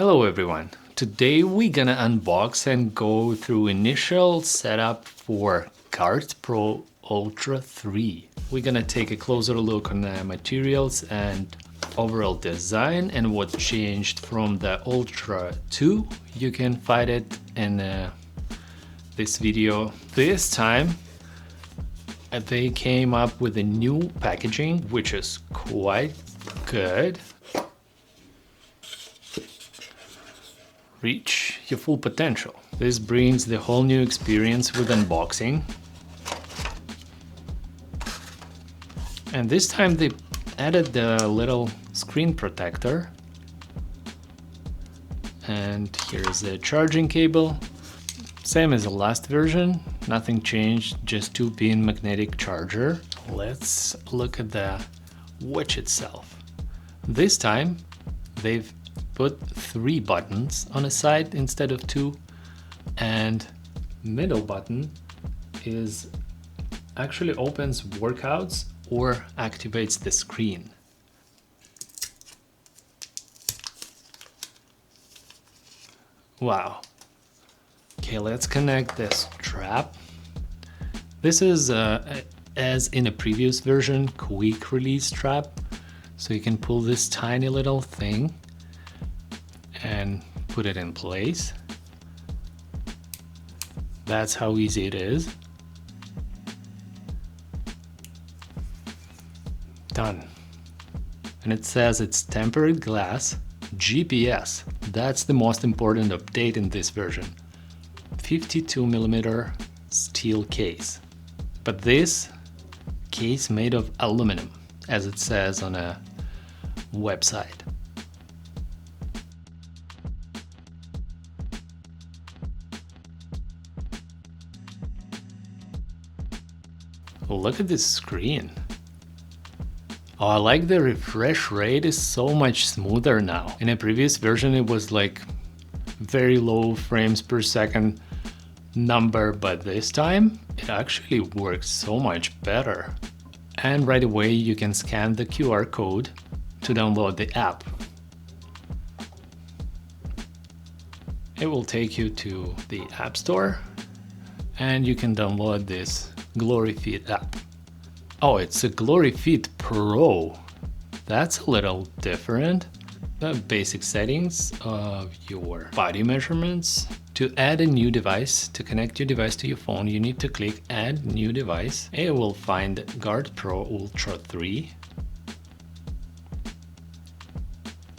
Hello everyone! Today we're gonna unbox and go through initial setup for GARD PRO ULTRA 3. We're gonna take a closer look on the materials and overall design and what changed from the Ultra 2. You can find it in this video. This time they came up with a new packaging which is quite good. Reach your full potential. This brings the whole new experience with unboxing. And this time they added the little screen protector. And here's the charging cable. Same as the last version, nothing changed, just 2-pin magnetic charger. Let's look at the watch itself. This time they've put 3 buttons on a side instead of 2, and middle button is actually opens workouts or activates the screen. Wow. Okay, let's connect the strap. This is as in a previous version, quick release strap, so you can pull this tiny little thing and put it in place. That's how easy it is. Done. And it says it's tempered glass, GPS. That's the most important update in this version. 52mm steel case. But this case made of aluminum, as it says on a website. Look at this screen. Oh, I like the refresh rate is so much smoother now. In a previous version it was like very low frames per second number, but this time it actually works so much better. And right away you can scan the QR code to download the app. It will take you to the App Store and you can download this GLORIFIT app. Oh, it's a GLORIFIT Pro. That's a little different. The basic settings of your body measurements. To add a new device, to connect your device to your phone, you need to click Add New Device. It will find GARD PRO ULTRA 3,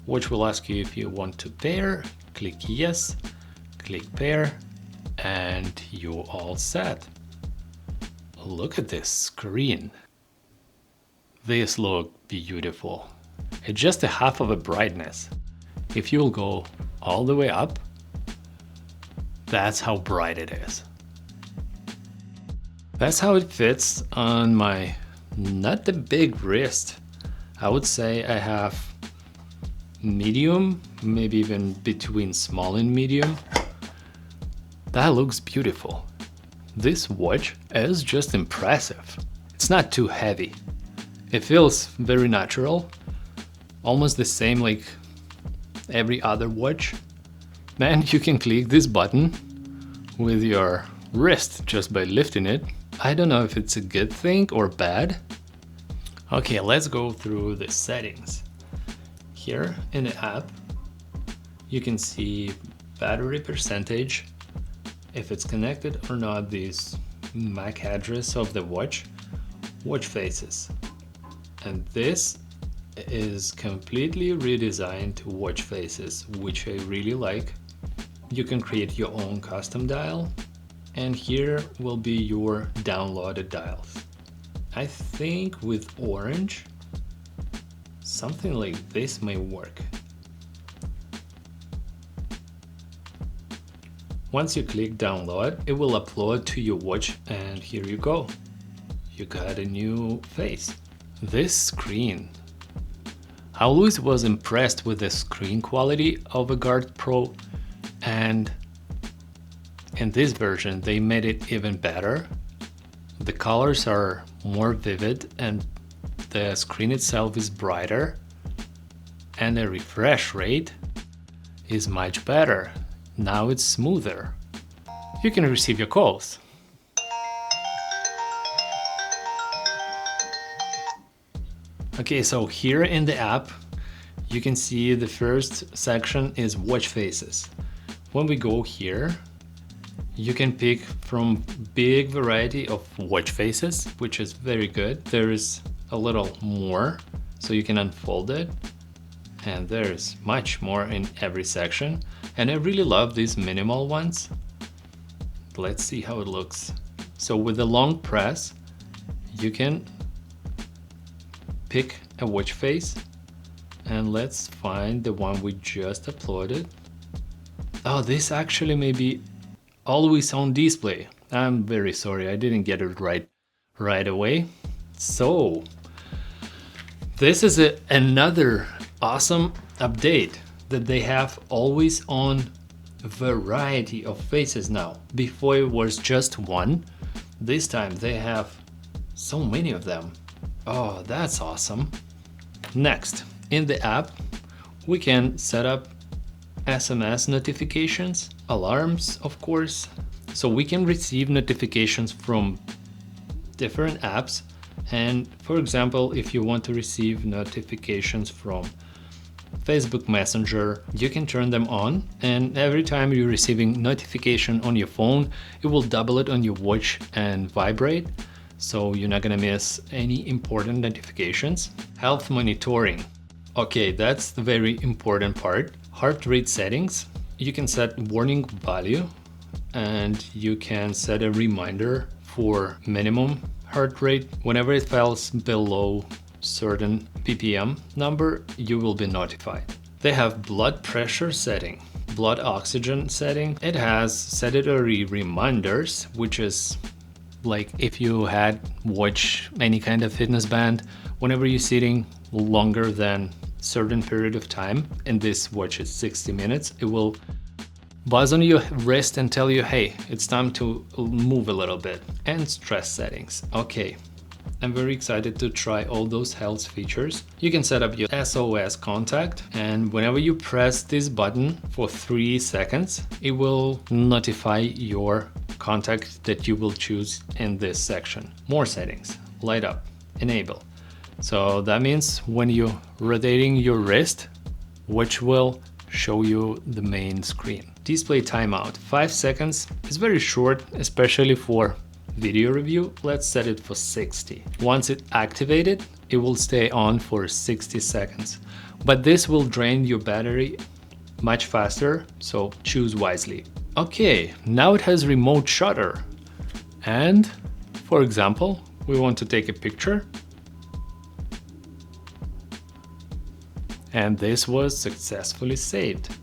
which will ask you if you want to pair. Click Yes, click Pair, and you're all set. Look at this screen. This looks beautiful. It's just a half of a brightness. If you'll go all the way up, that's how bright it is. That's how it fits on my not the big wrist. I would say I have medium, maybe even between small and medium. That looks beautiful. This watch is just impressive. It's not too heavy. It feels very natural, almost the same like every other watch. And you can click this button with your wrist just by lifting it. I don't know if it's a good thing or bad. Okay, let's go through the settings. Here in the app, you can see battery percentage, if it's connected or not, this MAC address of the watch, watch faces. And this is completely redesigned to watch faces, which I really like. You can create your own custom dial, and here will be your downloaded dials. I think with orange, something like this may work. Once you click download, it will upload to your watch, and here you go. You got a new face. This screen. I always was impressed with the screen quality of a GARD Pro, and in this version they made it even better. The colors are more vivid and the screen itself is brighter, and the refresh rate is much better. Now it's smoother. You can receive your calls. Okay, so here in the app, you can see the first section is watch faces. When we go here, you can pick from big variety of watch faces, which is very good. There is a little more, so you can unfold it. And there's much more in every section. And I really love these minimal ones. Let's see how it looks. So with a long press, you can pick a watch face, and let's find the one we just uploaded. Oh, this actually may be always on display. I'm very sorry, I didn't get it right away. So this is another awesome update, that they have always on variety of faces now. Before it was just one. This time they have so many of them. Oh, that's awesome. Next, in the app, we can set up SMS notifications, alarms, of course. So we can receive notifications from different apps. And for example, if you want to receive notifications from Facebook Messenger, you can turn them on, and every time you're receiving notification on your phone, it will double it on your watch and vibrate, so you're not gonna miss any important notifications. Health monitoring. Okay, that's the very important part. Heart rate settings. You can set warning value, and you can set a reminder for minimum heart rate. Whenever it falls below certain ppm number, you will be notified. They have blood pressure setting, blood oxygen setting. It has sedentary reminders, which is like if you had watched any kind of fitness band, whenever you're sitting longer than certain period of time, and this watch is 60 minutes, it will buzz on your wrist and tell you, hey, it's time to move a little bit. And stress settings. Okay, I'm very excited to try all those health features. You can set up your SOS contact, and whenever you press this button for 3 seconds, it will notify your contact that you will choose in this section. More settings, light up, enable. So that means when you're rotating your wrist, which will show you the main screen. Display timeout, 5 seconds is very short, especially for video review. Let's set it for 60. Once it's activated, it will stay on for 60 seconds. But this will drain your battery much faster, so choose wisely. Okay, now it has remote shutter. And for example, we want to take a picture. And this was successfully saved.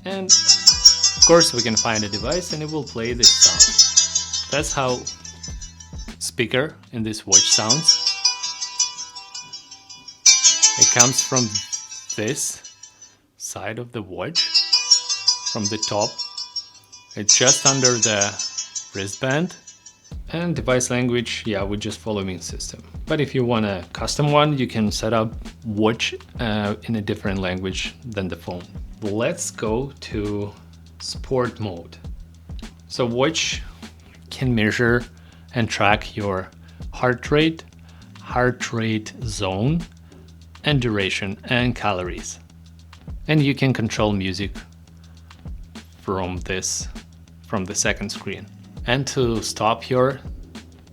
And of course we can find a device and it will play this sound. That's how speaker in this watch sounds. It comes from this side of the watch, from the top. It's just under the wristband. And device language, yeah, we just follow main system. But if you want a custom one, you can set up watch in a different language than the phone. Let's go to sport mode. So watch can measure and track your heart rate zone, and duration and calories. And you can control music from the second screen. And to stop your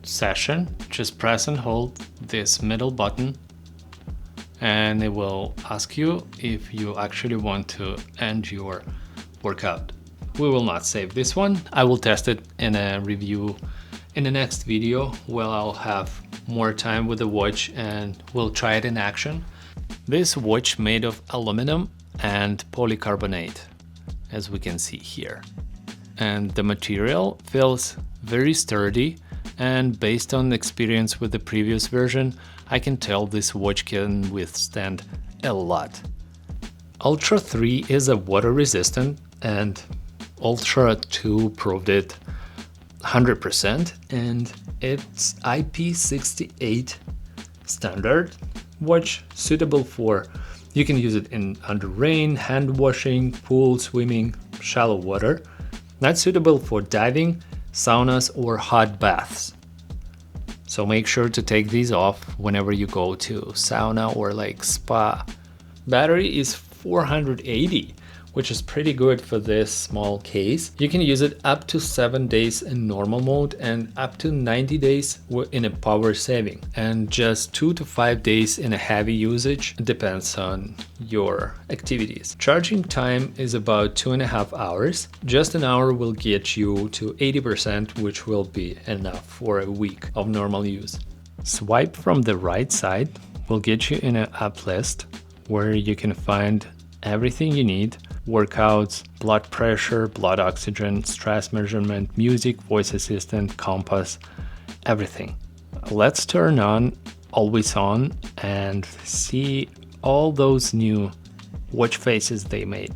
session, just press and hold this middle button, and it will ask you if you actually want to end your workout. We will not save this one. I will test it in a review in the next video, where I'll have more time with the watch and we'll try it in action. This watch made of aluminum and polycarbonate, as we can see here. And the material feels very sturdy, and based on experience with the previous version, I can tell this watch can withstand a lot. Ultra 3 is a water resistant, and Ultra 2 proved it 100%, and it's IP68 standard watch, suitable for You can use it in under rain, hand washing, pool, swimming, shallow water. Not suitable for diving, saunas, or hot baths. So make sure to take these off whenever you go to sauna or like spa. Battery is 480, which is pretty good for this small case. You can use it up to 7 days in normal mode and up to 90 days in a power saving, and just 2 to 5 days in a heavy usage. It depends on your activities. Charging time is about 2.5 hours. Just an hour will get you to 80%, which will be enough for a week of normal use. Swipe from the right side will get you in an app list where you can find everything you need: workouts, blood pressure, blood oxygen, stress measurement, music, voice assistant, compass, everything. Let's turn on always on and see all those new watch faces they made.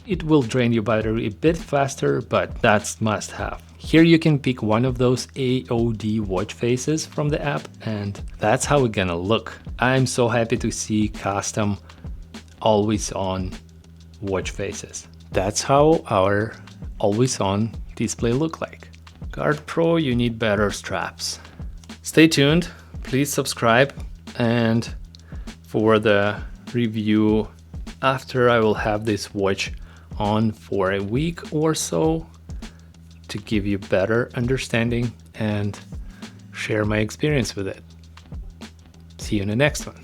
It will drain your battery a bit faster, but that's must have. Here you can pick one of those AOD watch faces from the app, and that's how it's gonna look. I'm so happy to see custom always on watch faces. That's how our always on display look like. GARD Pro, you need better straps. Stay tuned, please subscribe, and for the review after, I will have this watch on for a week or so to give you better understanding and share my experience with it. See you in the next one.